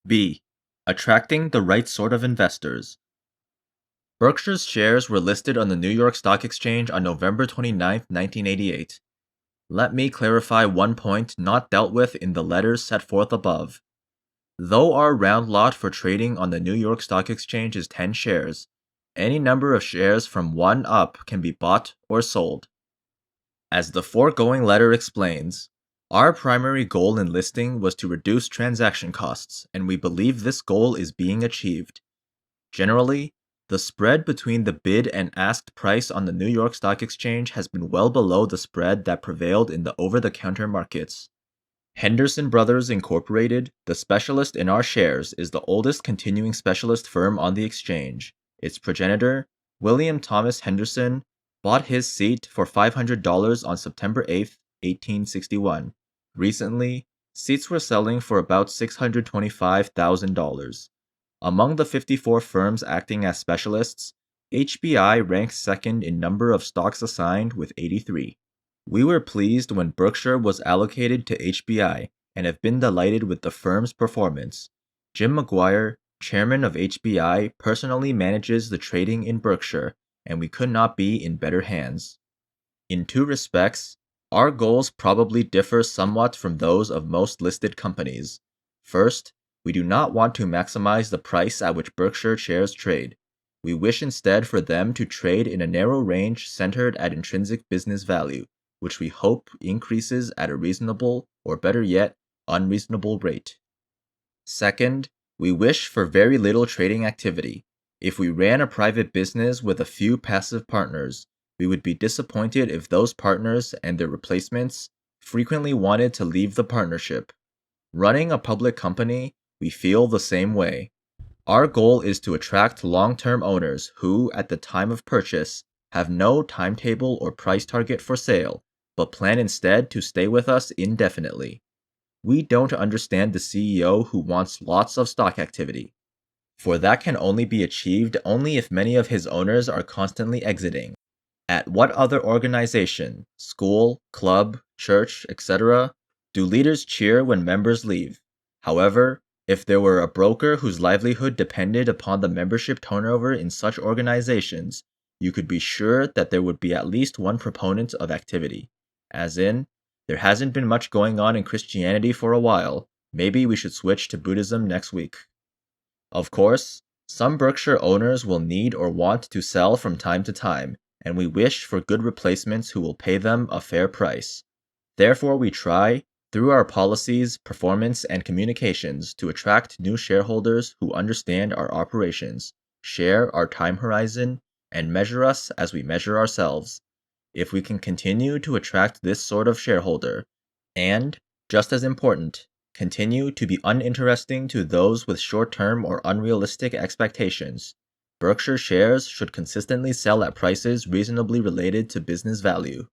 B. Attracting the right sort of investors. Berkshire's shares were listed on the New York Stock Exchange on November 29, 1988. Let me clarify one point not dealt with in the letters set forth above. Though our round lot for trading on the New York Stock Exchange is 10 shares, any number of shares from 1 up can be bought or sold. As the foregoing letter explains, our primary goal in listing was to reduce transaction costs, and we believe this goal is being achieved. Generally, the spread between the bid and asked price on the New York Stock Exchange has been well below the spread that prevailed in the over-the-counter markets. Henderson Brothers Incorporated, the specialist in our shares, is the oldest continuing specialist firm on the exchange. Its progenitor, William Thomas Henderson, bought his seat for $500 on September 8, 1861. Recently, seats were selling for about $625,000. Among the 54 firms acting as specialists, HBI ranks second in number of stocks assigned with 83. We were pleased when Berkshire was allocated to HBI and have been delighted with the firm's performance. Jim McGuire, chairman of HBI, personally manages the trading in Berkshire, and we could not be in better hands. In two respects, our goals probably differ somewhat from those of most listed companies. First, we do not want to maximize the price at which Berkshire shares trade. We wish instead for them to trade in a narrow range centered at intrinsic business value, which we hope increases at a reasonable, or better yet, unreasonable rate. Second, we wish for very little trading activity. If we ran a private business with a few passive partners, we would be disappointed if those partners and their replacements frequently wanted to leave the partnership. Running a public company, we feel the same way. Our goal is to attract long-term owners who, at the time of purchase, have no timetable or price target for sale, but plan instead to stay with us indefinitely. We don't understand the CEO who wants lots of stock activity, for that can only be achieved only if many of his owners are constantly exiting. At what other organization, school, club, church, etc., do leaders cheer when members leave? However, if there were a broker whose livelihood depended upon the membership turnover in such organizations, you could be sure that there would be at least one proponent of activity. As in, there hasn't been much going on in Christianity for a while, maybe we should switch to Buddhism next week. Of course, some Berkshire owners will need or want to sell from time to time, and we wish for good replacements who will pay them a fair price. Therefore, we try, through our policies, performance, and communications, to attract new shareholders who understand our operations, share our time horizon, and measure us as we measure ourselves. If we can continue to attract this sort of shareholder, and, just as important, continue to be uninteresting to those with short-term or unrealistic expectations, Berkshire shares should consistently sell at prices reasonably related to business value.